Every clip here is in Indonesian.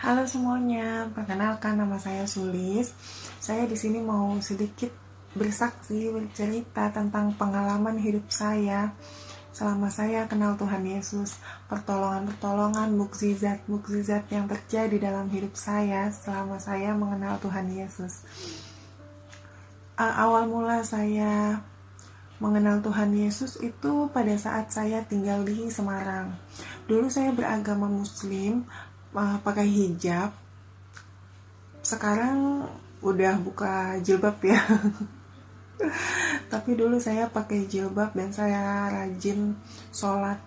Halo semuanya, perkenalkan nama saya Sulis. Saya di sini mau sedikit bersaksi, bercerita tentang pengalaman hidup saya selama saya kenal Tuhan Yesus, pertolongan-pertolongan, mukjizat-mukjizat yang terjadi dalam hidup saya selama saya mengenal Tuhan Yesus. Awal mula saya mengenal Tuhan Yesus itu pada saat saya tinggal di Semarang. Dulu saya beragama Muslim, pakai hijab. Sekarang udah buka jilbab ya. Tapi dulu saya pakai jilbab dan saya rajin sholat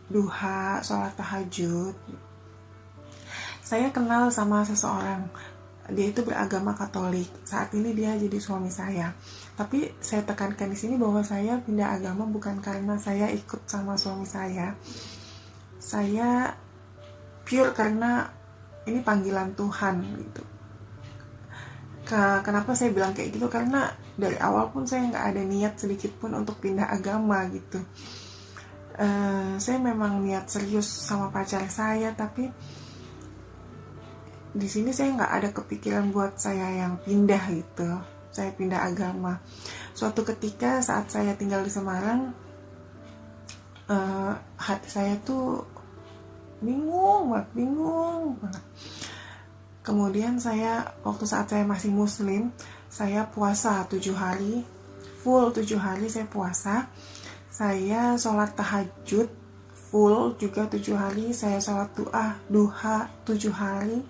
duha, sholat tahajud. Saya kenal sama seseorang, dia itu beragama Katolik. Saat ini dia jadi suami saya. Tapi saya tekankan di sini bahwa saya pindah agama bukan karena saya ikut sama suami saya. Saya pure karena ini panggilan Tuhan gitu. Kenapa saya bilang kayak gitu? Karena dari awal pun saya nggak ada niat sedikit pun untuk pindah agama gitu. Saya memang niat serius sama pacar saya, tapi di sini saya nggak ada kepikiran buat saya yang pindah gitu. Saya pindah agama. Suatu ketika saat saya tinggal di Semarang, hati saya tuh bingung banget. Kemudian saya, waktu saat saya masih muslim, saya puasa 7 hari, full 7 hari saya puasa. Saya sholat tahajud full juga 7 hari, saya sholat duha 7 hari.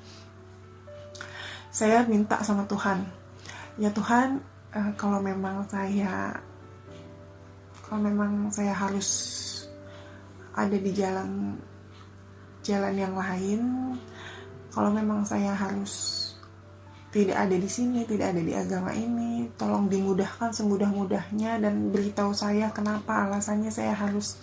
Saya minta sama Tuhan, ya Tuhan, kalau memang saya harus ada di jalan yang lain, kalau memang saya harus tidak ada di sini, tidak ada di agama ini, tolong dimudahkan semudah-mudahnya dan beritahu saya kenapa alasannya saya harus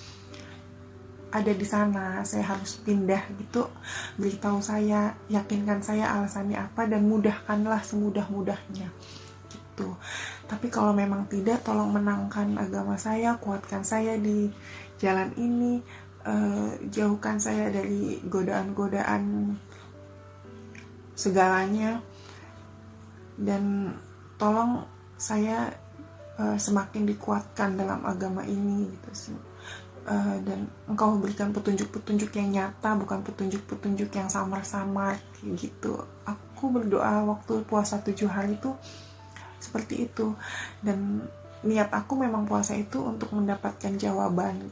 ada di sana, saya harus pindah gitu. Beritahu saya, yakinkan saya alasannya apa dan mudahkanlah semudah-mudahnya gitu. Tapi kalau memang tidak, tolong menangkan agama saya, kuatkan saya di jalan ini, jauhkan saya dari godaan-godaan segalanya, dan tolong saya semakin dikuatkan dalam agama ini gitu. Dan Engkau berikan petunjuk-petunjuk yang nyata, bukan petunjuk-petunjuk yang samar-samar gitu. Aku berdoa waktu puasa 7 hari itu seperti itu, dan niat aku memang puasa itu untuk mendapatkan jawaban.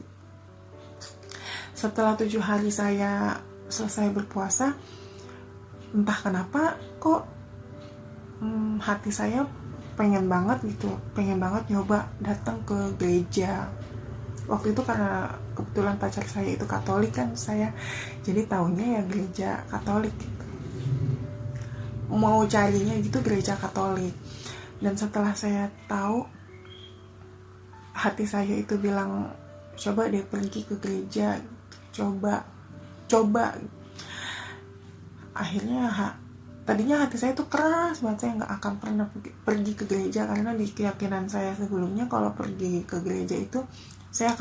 Setelah 7 hari saya selesai berpuasa, entah kenapa kok hati saya pengen banget nyoba datang ke gereja. Waktu itu karena kebetulan pacar saya itu Katolik kan, saya jadi taunya ya gereja Katolik gitu. Mau carinya gitu gereja Katolik. Dan setelah saya tahu, hati saya itu bilang, coba deh pergi ke gereja, coba. Akhirnya tadinya hati saya tuh keras banget, saya nggak akan pernah pergi ke gereja, karena di keyakinan saya sebelumnya kalau pergi ke gereja itu saya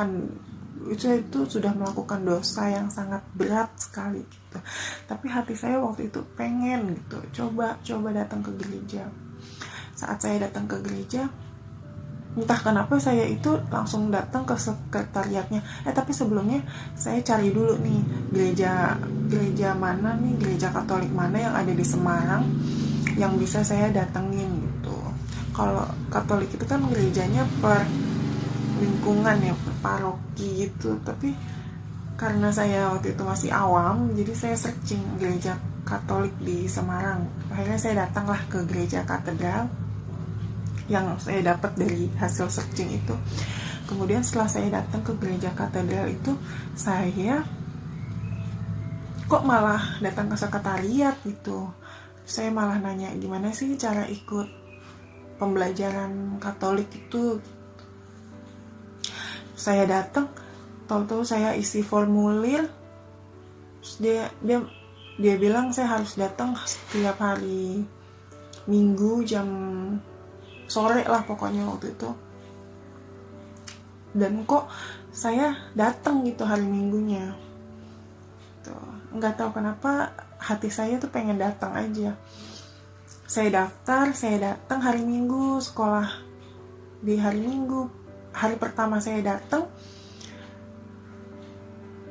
itu sudah melakukan dosa yang sangat berat sekali gitu. Tapi hati saya waktu itu pengen gitu, coba datang ke gereja. Saat saya datang ke gereja, entah kenapa saya itu langsung datang ke sekretariatnya. Tapi sebelumnya saya cari dulu nih gereja mana nih, gereja Katolik mana yang ada di Semarang yang bisa saya datengin gitu. Kalau Katolik itu kan gerejanya per lingkungan ya, per paroki gitu. Tapi karena saya waktu itu masih awam, jadi saya searching gereja Katolik di Semarang. Akhirnya saya datanglah ke gereja katedral yang saya dapat dari hasil searching itu. Kemudian setelah saya datang ke gereja katedral itu, saya kok malah datang ke sekretariat gitu. Saya malah nanya, gimana sih cara ikut pembelajaran Katolik itu. Saya datang, tahu-tahu saya isi formulir, terus dia bilang saya harus datang setiap hari Minggu jam sore lah pokoknya waktu itu. Dan kok saya datang gitu hari Minggunya tuh, nggak tahu kenapa hati saya tuh pengen datang aja. Saya daftar, saya datang hari Minggu, sekolah di hari Minggu. Hari pertama saya datang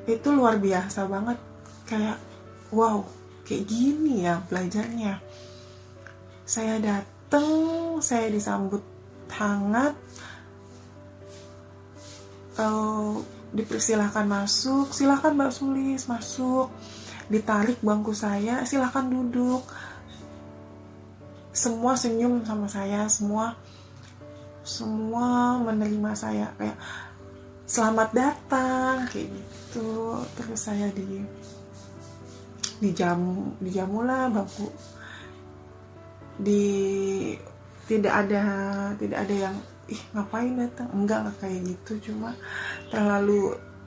itu luar biasa banget, kayak wow, kayak gini ya belajarnya. Saya datang, saya disambut hangat, dipersilahkan masuk, silahkan Mbak Sulis masuk, ditarik bangku saya, silahkan duduk. Semua senyum sama saya, semua menerima saya, kayak selamat datang kayak gitu. Terus saya dijamu lah bangku, tidak ada yang ngapain datang, enggak kayak gitu. Cuma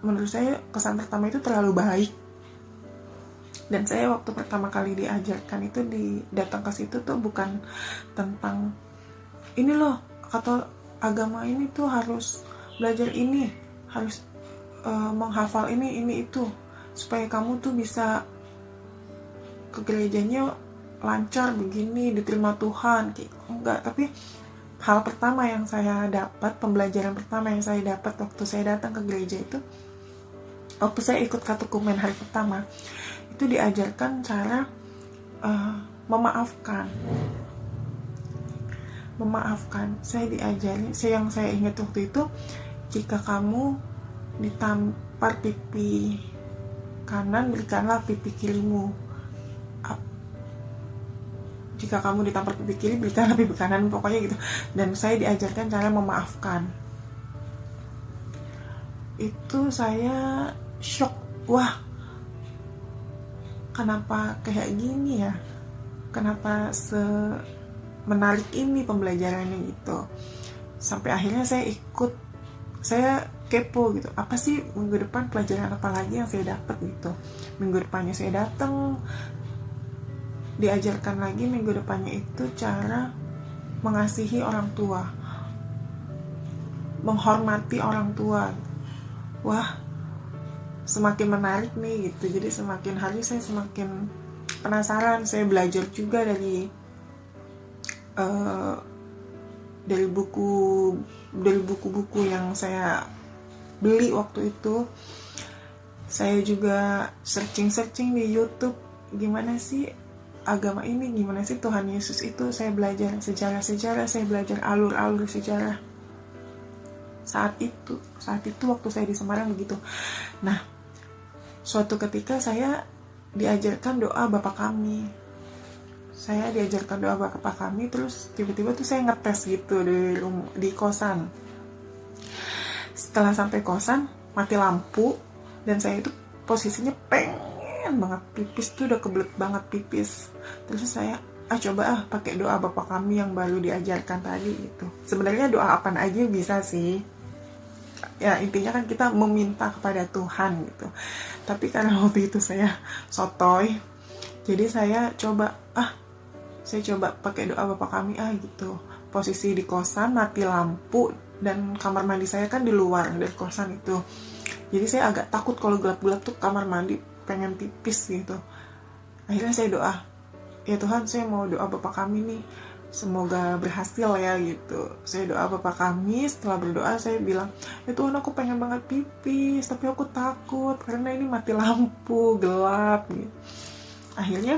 menurut saya kesan pertama itu terlalu baik. Dan saya waktu pertama kali diajarkan itu, datang ke situ tuh bukan tentang ini loh, kata agama ini tuh harus belajar ini, harus menghafal ini itu, supaya kamu tuh bisa ke gerejanya lancar begini, diterima Tuhan kayak enggak. Tapi hal pertama yang saya dapat, pembelajaran pertama yang saya dapat waktu saya datang ke gereja itu, waktu saya ikut katekumen hari pertama, itu diajarkan cara memaafkan. Saya diajari, yang saya ingat waktu itu, jika kamu ditampar pipi kanan, berikanlah pipi kirimu. Jika kamu ditampar pipi kiri, berikanlah pipi kanan, pokoknya gitu. Dan saya diajarkan cara memaafkan. Itu saya shock, wah, kenapa kayak gini ya, kenapa menarik ini pembelajarannya gitu. Sampai akhirnya saya kepo gitu, apa sih minggu depan pelajaran apa lagi yang saya dapat gitu. Minggu depannya saya datang, diajarkan lagi minggu depannya itu cara mengasihi orang tua, menghormati orang tua. Wah, semakin menarik nih gitu. Jadi semakin hari saya semakin penasaran. Saya belajar juga dari buku-buku yang saya beli waktu itu. Saya juga searching di YouTube, gimana sih agama ini, gimana sih Tuhan Yesus itu. Saya belajar sejarah, saya belajar alur sejarah saat itu waktu saya di Semarang begitu. Nah, suatu ketika saya diajarkan doa Bapa Kami. Terus tiba-tiba tuh saya ngetes gitu di kosan. Setelah sampai kosan, mati lampu, dan saya itu posisinya pengen banget pipis tuh, udah kebelet banget pipis. Terus saya coba pakai doa Bapa Kami yang baru diajarkan tadi gitu. Sebenarnya doa apa aja bisa sih, ya intinya kan kita meminta kepada Tuhan gitu. Tapi karena waktu itu saya sotoy, jadi saya coba pakai doa Bapa Kami gitu. Posisi di kosan, mati lampu, dan kamar mandi saya kan di luar dari kosan itu. Jadi saya agak takut kalau gelap-gelap tuh kamar mandi, pengen pipis gitu. Akhirnya saya doa, ya Tuhan, saya mau doa Bapa Kami nih, semoga berhasil ya gitu. Saya doa Bapa Kami, setelah berdoa saya bilang, ya Tuhan, aku pengen banget pipis, tapi aku takut karena ini mati lampu, gelap gitu. Akhirnya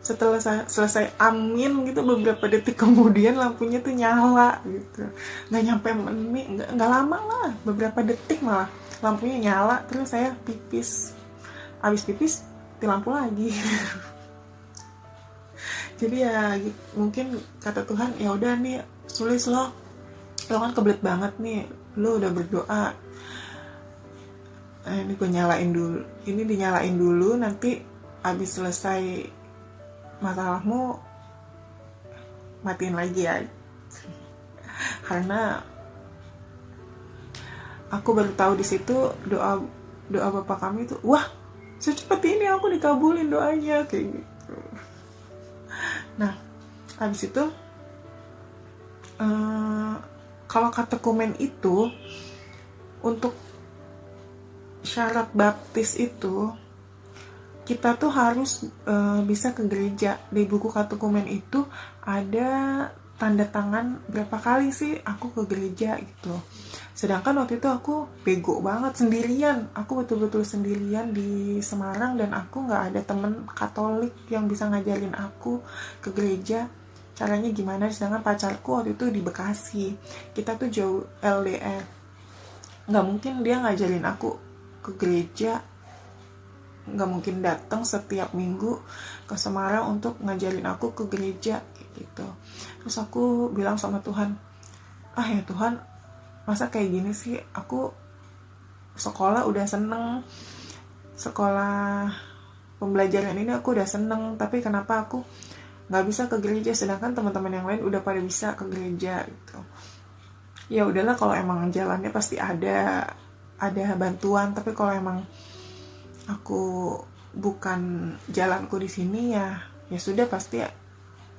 setelah selesai amin gitu, beberapa detik kemudian lampunya tuh nyala gitu. Nggak nyampe menit, nggak lama lah, beberapa detik malah lampunya nyala. Terus saya pipis, habis pipis mati lampu lagi. Jadi ya mungkin kata Tuhan, ya udah nih Sulis, lo kan kebelet banget nih, lo udah berdoa, ini gue nyalain dulu, ini dinyalain dulu, nanti habis selesai masalahmu matiin lagi ya. Karena aku baru tahu di situ doa Bapa Kami itu, wah, secepat ini aku dikabulin doanya kayak gitu. Nah, habis itu kalau katekumen itu untuk syarat baptis itu kita tuh harus bisa ke gereja. Di buku katekumen itu ada tanda tangan berapa kali sih aku ke gereja gitu. Sedangkan waktu itu aku bego banget sendirian. Aku betul-betul sendirian di Semarang dan aku nggak ada temen Katolik yang bisa ngajarin aku ke gereja. Caranya gimana? Sedangkan pacarku waktu itu di Bekasi. Kita tuh jauh LDR. Nggak mungkin dia ngajarin aku ke gereja, nggak mungkin datang setiap minggu ke Semarang untuk ngajarin aku ke gereja gitu. Terus aku bilang sama Tuhan, ya Tuhan, masa kayak gini sih, aku sekolah udah seneng, sekolah pembelajaran ini aku udah seneng, tapi kenapa aku nggak bisa ke gereja sedangkan teman-teman yang lain udah pada bisa ke gereja gitu. Ya udahlah, kalau emang jalannya pasti ada bantuan, tapi kalau emang aku bukan jalanku di sini, ya sudah, pasti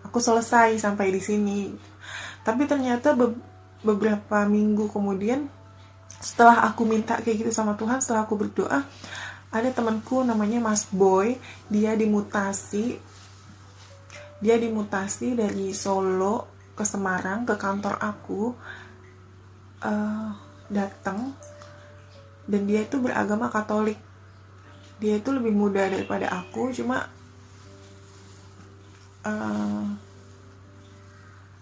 aku selesai sampai di sini. Tapi ternyata beberapa minggu kemudian, setelah aku minta kayak gitu sama Tuhan, setelah aku berdoa, ada temanku namanya Mas Boy. Dia dimutasi dari Solo ke Semarang, ke kantor aku, datang, dan dia itu beragama Katolik. Dia itu lebih muda daripada aku, cuma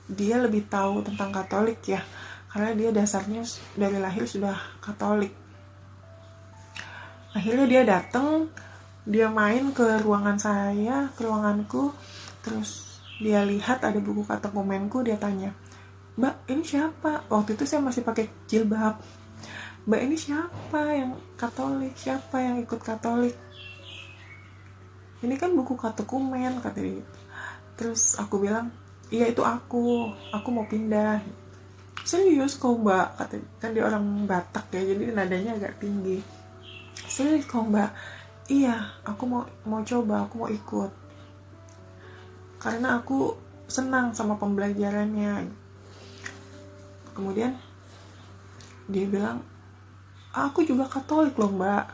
dia lebih tahu tentang Katolik ya, karena dia dasarnya dari lahir sudah Katolik. Akhirnya dia datang, dia main ke ruangan saya, ke ruanganku, terus dia lihat ada buku katekumenku, dia tanya, "Mbak, ini siapa?" Waktu itu saya masih pakai jilbab. "Mbak, ini siapa yang Katolik? Siapa yang ikut Katolik? Ini kan buku katekumen," kata dia. Terus aku bilang, "Iya, itu aku mau pindah." "Serius kok Mbak?" Kata, kan dia orang Batak ya, jadi nadanya agak tinggi. "Serius kok Mbak?" "Iya, aku mau coba, aku mau ikut. Karena aku senang sama pembelajarannya." Kemudian dia bilang, "Aku juga Katolik loh Mbak."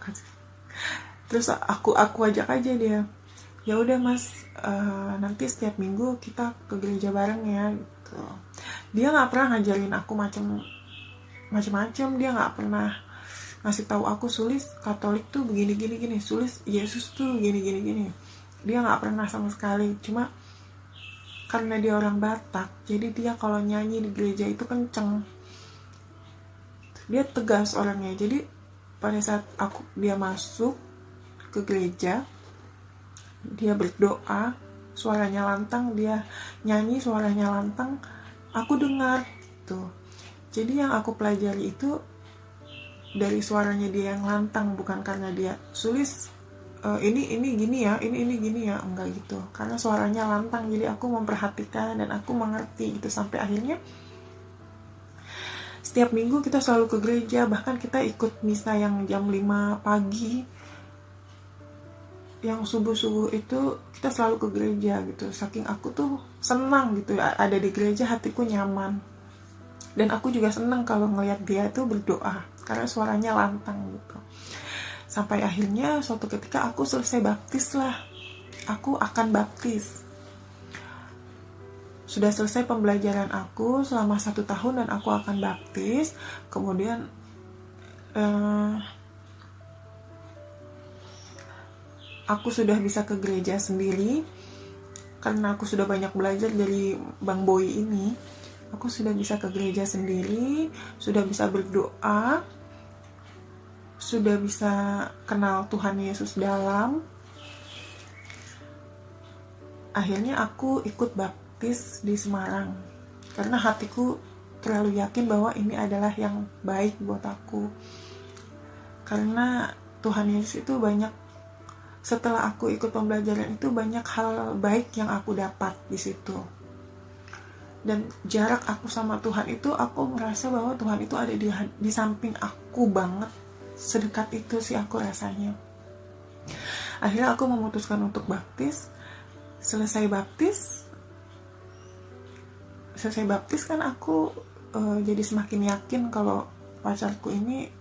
Terus aku ajak aja dia, "Ya udah Mas, nanti setiap minggu kita ke gereja bareng ya," gitu. Dia nggak pernah ngajarin aku macem-macem. Dia nggak pernah ngasih tahu aku, "Sulis, Katolik tuh begini, Sulis, Yesus tuh gini. Dia nggak pernah sama sekali. Cuma karena dia orang Batak, jadi dia kalau nyanyi di gereja itu kenceng. Dia tegas orangnya. Jadi pada saat dia masuk ke gereja, dia berdoa, suaranya lantang, dia nyanyi, suaranya lantang, aku dengar tuh. Jadi yang aku pelajari itu dari suaranya dia yang lantang, bukan karena dia Sulis, ini gini ya, ini gini ya, enggak gitu. Karena suaranya lantang, jadi aku memperhatikan dan aku mengerti gitu. Sampai akhirnya setiap minggu kita selalu ke gereja, bahkan kita ikut misa yang jam 5 pagi, yang subuh-subuh itu kita selalu ke gereja gitu. Saking aku tuh senang gitu, ada di gereja hatiku nyaman. Dan aku juga senang kalau ngelihat dia itu berdoa, karena suaranya lantang gitu. Sampai akhirnya suatu ketika aku selesai baptis lah. Aku akan baptis. Sudah selesai pembelajaran aku selama 1 tahun dan aku akan baptis. Kemudian aku sudah bisa ke gereja sendiri karena aku sudah banyak belajar dari Bang Boy ini. Aku sudah bisa ke gereja sendiri, sudah bisa berdoa, sudah bisa kenal Tuhan Yesus dalam. Akhirnya aku ikut baptis di Semarang karena hatiku terlalu yakin bahwa ini adalah yang baik buat aku. Karena Tuhan Yesus itu banyak, setelah aku ikut pembelajaran itu, banyak hal baik yang aku dapat di situ. Dan jarak aku sama Tuhan itu, aku merasa bahwa Tuhan itu ada di samping aku banget. Sedekat itu sih aku rasanya. Akhirnya aku memutuskan untuk baptis. Selesai baptis kan aku jadi semakin yakin kalau pacarku ini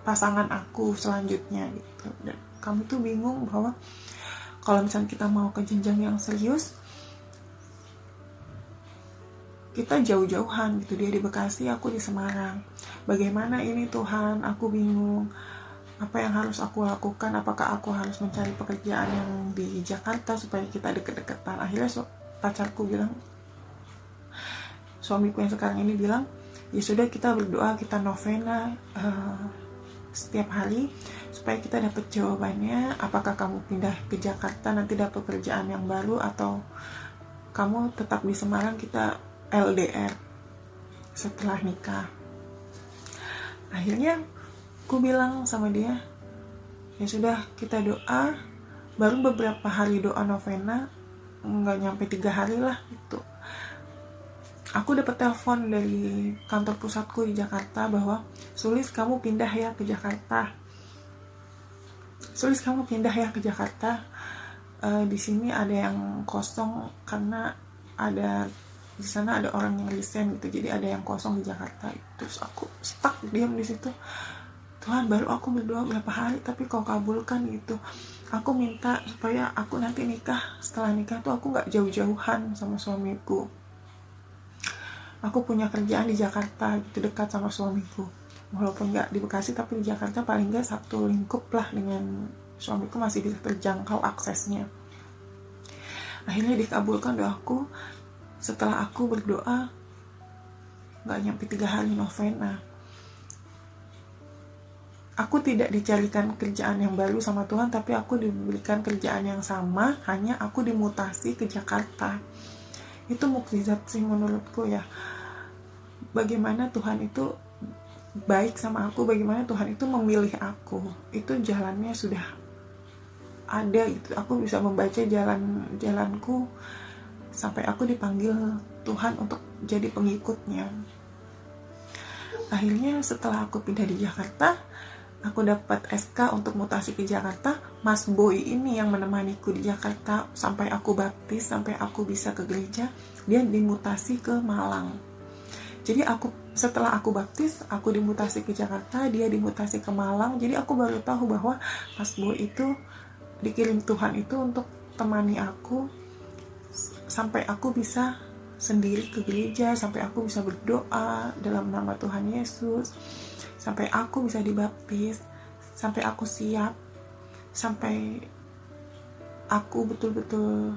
pasangan aku selanjutnya gitu. Dan kami tuh bingung bahwa kalau misalnya kita mau ke jenjang yang serius, kita jauh-jauhan gitu. Dia di Bekasi, aku di Semarang. Bagaimana ini Tuhan, aku bingung. Apa yang harus aku lakukan? Apakah aku harus mencari pekerjaan yang di Jakarta supaya kita deket-deketan? Akhirnya pacarku bilang, suamiku yang sekarang ini bilang, ya sudah, kita berdoa, kita novena setiap hari supaya kita dapat jawabannya. Apakah kamu pindah ke Jakarta nanti dapat pekerjaan yang baru, atau kamu tetap di Semarang, kita LDR setelah nikah. Akhirnya aku bilang sama dia, ya sudah, kita doa. Baru beberapa hari doa novena, nggak nyampe 3 hari lah gitu, aku dapat telepon dari kantor pusatku di Jakarta bahwa Sulis, kamu pindah ya ke Jakarta. Sulis, kamu pindah ya ke Jakarta. Di sini ada yang kosong karena di sana ada orang yang resign gitu, jadi ada yang kosong di Jakarta. Terus aku stuck diam di situ. Tuhan, baru aku berdoa berapa hari tapi kau kabulkan gitu. Aku minta supaya aku nanti nikah, setelah nikah tuh aku nggak jauh-jauhan sama suamiku. Aku punya kerjaan di Jakarta gitu, dekat sama suamiku. Walaupun nggak di Bekasi tapi di Jakarta, paling nggak satu lingkup lah dengan suamiku, masih bisa terjangkau aksesnya. Akhirnya dikabulkan doaku. Setelah aku berdoa, gak nyampe 3 hari novena, aku tidak dicarikan kerjaan yang baru sama Tuhan, tapi aku diberikan kerjaan yang sama, hanya aku dimutasi ke Jakarta. Itu mukjizat sih menurutku ya. Bagaimana Tuhan itu baik sama aku, bagaimana Tuhan itu memilih aku. Itu jalannya sudah ada gitu. Aku bisa membaca jalanku sampai aku dipanggil Tuhan untuk jadi pengikutnya. Akhirnya setelah aku pindah di Jakarta, aku dapat SK untuk mutasi ke Jakarta. Mas Boy ini yang menemaniku di Jakarta sampai aku baptis, sampai aku bisa ke gereja, dia dimutasi ke Malang. Jadi setelah aku baptis, aku dimutasi ke Jakarta, dia dimutasi ke Malang. Jadi aku baru tahu bahwa Mas Boy itu dikirim Tuhan itu untuk temani aku sampai aku bisa sendiri ke gereja, sampai aku bisa berdoa dalam nama Tuhan Yesus, sampai aku bisa dibaptis, sampai aku siap, sampai aku betul-betul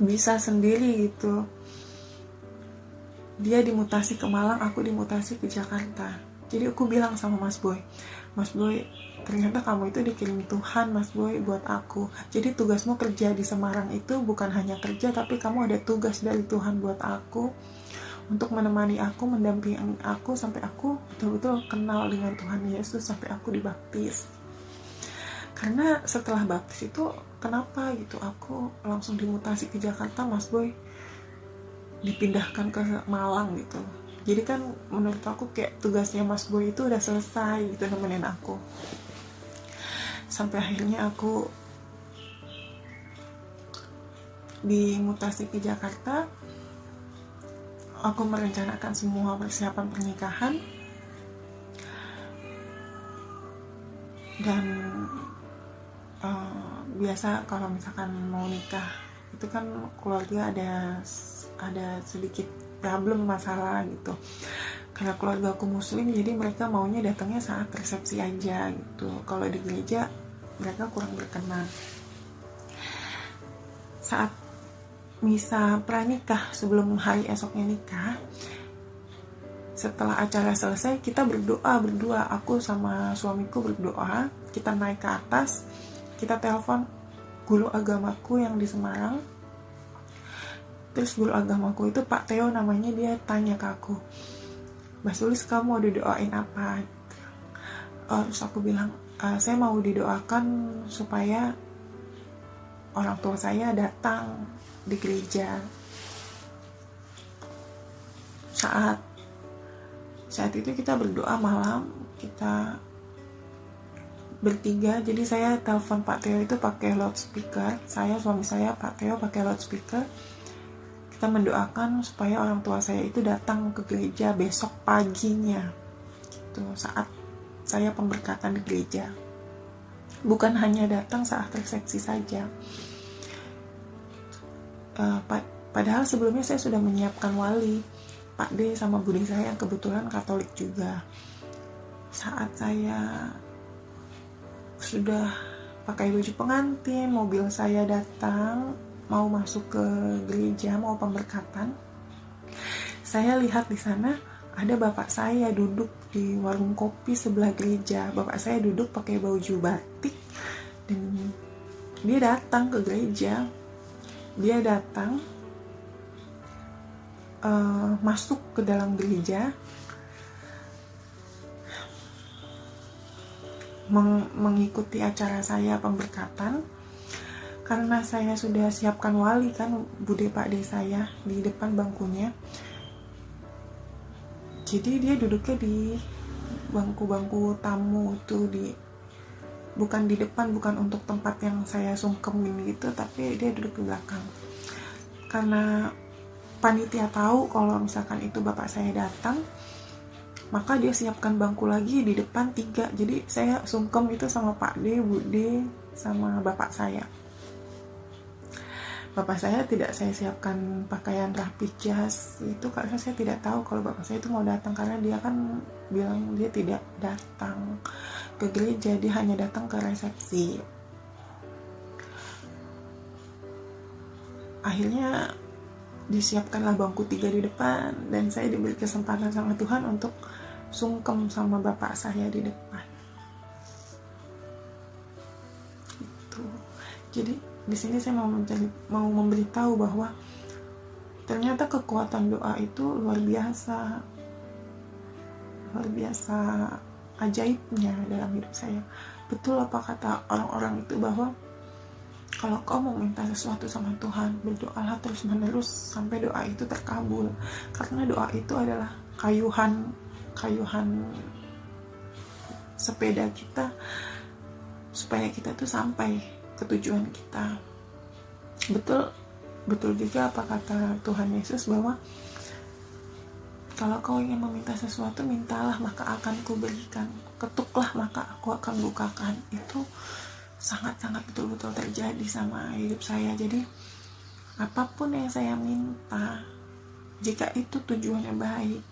bisa sendiri gitu. Dia dimutasi ke Malang, aku dimutasi ke Jakarta. Jadi aku bilang sama Mas Boy, Mas Boy, ternyata kamu itu dikirim Tuhan, Mas Boy, buat aku. Jadi tugasmu kerja di Semarang itu bukan hanya kerja, tapi kamu ada tugas dari Tuhan buat aku, untuk menemani aku, mendampingi aku, sampai aku betul-betul kenal dengan Tuhan Yesus, sampai aku dibaptis. Karena setelah baptis itu, kenapa gitu, aku langsung dimutasi ke Jakarta, Mas Boy dipindahkan ke Malang gitu. Jadi kan menurut aku kayak tugasnya Mas Boy itu udah selesai gitu, nemenin aku. Sampai akhirnya aku dimutasi ke Jakarta. Aku merencanakan semua persiapan pernikahan. Dan biasa kalau misalkan mau nikah itu kan keluarga ada sedikit problem, masalah gitu. Karena keluarga aku muslim, jadi mereka maunya datangnya saat resepsi aja gitu. Kalau di gereja mereka kurang berkenan. Saat misa pranikah, sebelum hari esoknya nikah, setelah acara selesai, kita berdoa berdua. Aku sama suamiku berdoa. Kita naik ke atas, kita telepon guru agamaku yang di Semarang. Terus guru agamaku itu Pak Theo namanya, dia tanya ke aku, Mbak Sulis, kamu mau didoain apa? Terus aku bilang, saya mau didoakan supaya orang tua saya datang di gereja. Saat itu kita berdoa malam, kita bertiga. Jadi saya telepon Pak Theo itu pakai loudspeaker. Suami saya, Pak Theo pakai loudspeaker. Kita mendoakan supaya orang tua saya itu datang ke gereja besok paginya gitu, saat saya pemberkatan di gereja. Bukan hanya datang saat resepsi saja. Padahal sebelumnya saya sudah menyiapkan wali, Pak D sama Budi saya yang kebetulan Katolik juga. Saat saya sudah pakai baju pengantin, mobil saya datang, mau masuk ke gereja, mau pemberkatan, saya lihat di sana ada bapak saya duduk di warung kopi sebelah gereja. Bapak saya duduk pakai baju batik dan dia datang ke gereja. Dia datang masuk ke dalam gereja, mengikuti acara saya pemberkatan. Karena saya sudah siapkan wali kan, Bude Pak D saya di depan bangkunya, jadi dia duduknya di bangku-bangku tamu itu, bukan di depan, bukan untuk tempat yang saya sungkemin gitu, tapi dia duduk di belakang. Karena panitia tahu kalau misalkan itu bapak saya datang, maka dia siapkan bangku lagi di depan 3. Jadi saya sungkem itu sama Pak D, Bude, sama bapak saya. Bapak saya tidak saya siapkan pakaian rapi jas itu karena saya tidak tahu kalau bapak saya itu mau datang, karena dia kan bilang dia tidak datang ke gereja, dia hanya datang ke resepsi. Akhirnya disiapkanlah bangku 3 di depan dan saya diberi kesempatan sama Tuhan untuk sungkem sama bapak saya di depan. Itu. Jadi di sini saya mau memberitahu bahwa ternyata kekuatan doa itu luar biasa ajaibnya dalam hidup saya. Betul apa kata orang-orang itu, bahwa kalau kau mau minta sesuatu sama Tuhan, berdoalah terus menerus sampai doa itu terkabul. Karena doa itu adalah kayuhan sepeda kita supaya kita tuh sampai ke tujuan kita. Betul juga apa kata Tuhan Yesus, bahwa kalau kau ingin meminta sesuatu, mintalah maka akan kuberikan, ketuklah maka aku akan bukakan. Itu sangat-sangat betul-betul terjadi sama hidup saya. Jadi apapun yang saya minta, jika itu tujuannya baik,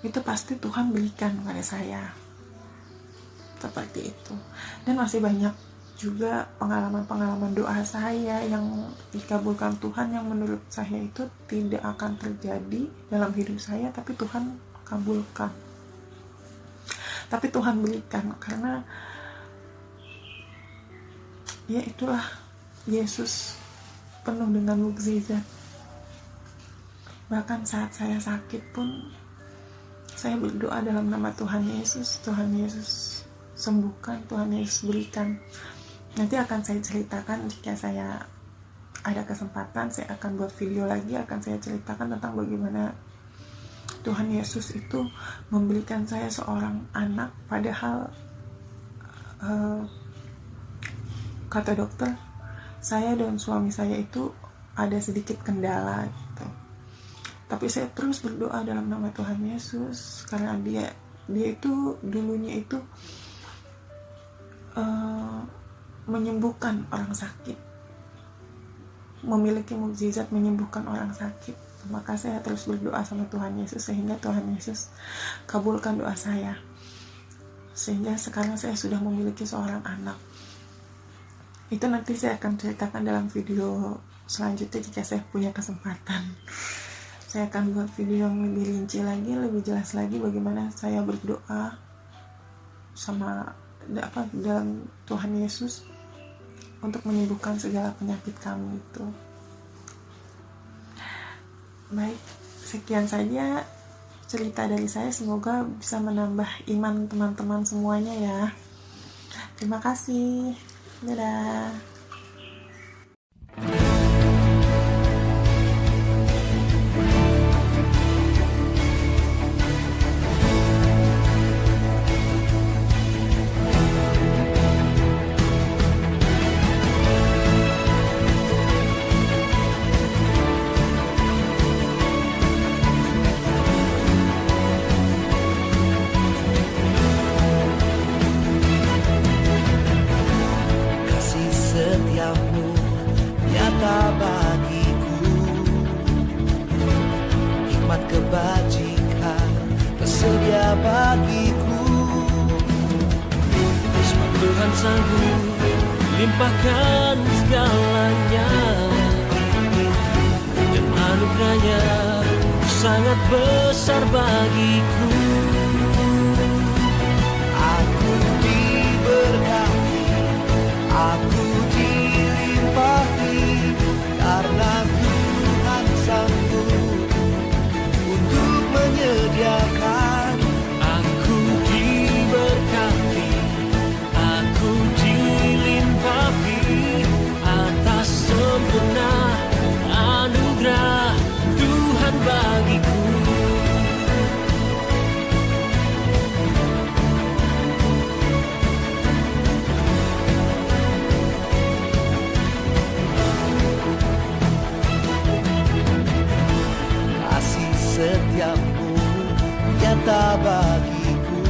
itu pasti Tuhan berikan kepada saya. Seperti itu. Dan masih banyak juga pengalaman-pengalaman doa saya yang dikabulkan Tuhan, yang menurut saya itu tidak akan terjadi dalam hidup saya, tapi Tuhan kabulkan, tapi Tuhan berikan. Karena ya itulah, Yesus penuh dengan mukjizat. Bahkan saat saya sakit pun saya berdoa dalam nama Tuhan Yesus, Tuhan Yesus sembuhkan, Tuhan Yesus berikan. Nanti akan saya ceritakan jika saya ada kesempatan, saya akan buat video lagi, akan saya ceritakan tentang bagaimana Tuhan Yesus itu memberikan saya seorang anak, padahal kata dokter, saya dan suami saya itu ada sedikit kendala gitu. Tapi saya terus berdoa dalam nama Tuhan Yesus, karena dia itu dulunya itu menyembuhkan orang sakit, memiliki mukjizat menyembuhkan orang sakit. Maka saya terus berdoa sama Tuhan Yesus, sehingga Tuhan Yesus kabulkan doa saya, sehingga sekarang saya sudah memiliki seorang anak. Itu nanti saya akan ceritakan dalam video selanjutnya jika saya punya kesempatan. Saya akan buat video yang lebih rinci lagi, lebih jelas lagi bagaimana saya berdoa sama dalam Tuhan Yesus untuk menyembuhkan segala penyakit kami itu. Baik, sekian saja cerita dari saya. Semoga bisa menambah iman teman-teman semuanya ya. Terima kasih. Dadah. Kasih Tuhan sanggup limpahkan segalanya, dan anugerahnya sangat besar bagiku. Aku diberkati, aku dilimpahi, karena Tuhan sanggup untuk menyediakan. Aku diberkati, aku dilimpahi atas sempurna anugerah Tuhan bagiku. Kasih setiamu nyata bagiku,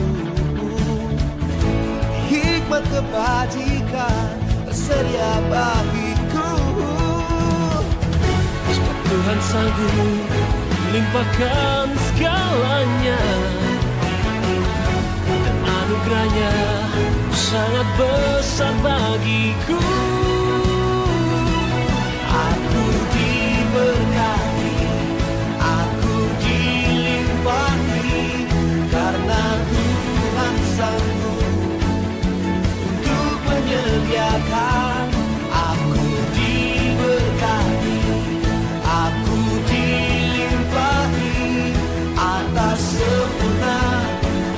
hikmat kebajikan tersedia bagiku. Sebab Tuhan sanggup limpahkan segalanya, dan anugerahnya sangat besar bagiku. Aku diberkati, aku dilimpahi, karena Tuhan sanggup untuk menyediakan. Aku diberkati, aku dilimpahi atas sempurna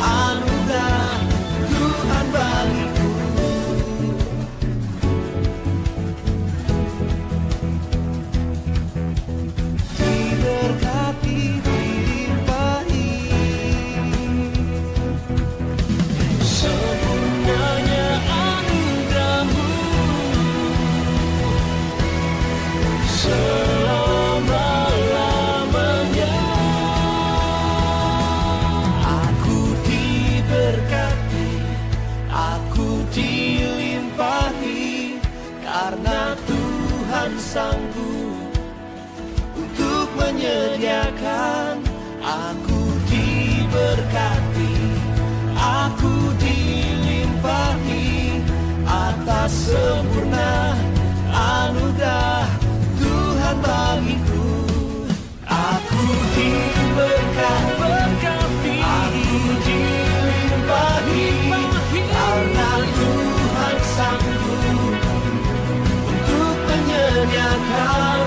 anugerah Tuhan bagiku. Diberkati, dilimpahi, Sempurnanya anugerah-Mu selama-lamanya. aku diberkati, aku dilimpahi, karena Tuhan sanggup untuk menyediakan. Aku diberkati, aku dilimpahi atas sempurna anugerah Tuhan bagiku. Aku diberkati, aku dilimpahi, karena Tuhan sanggup untuk menyediakan.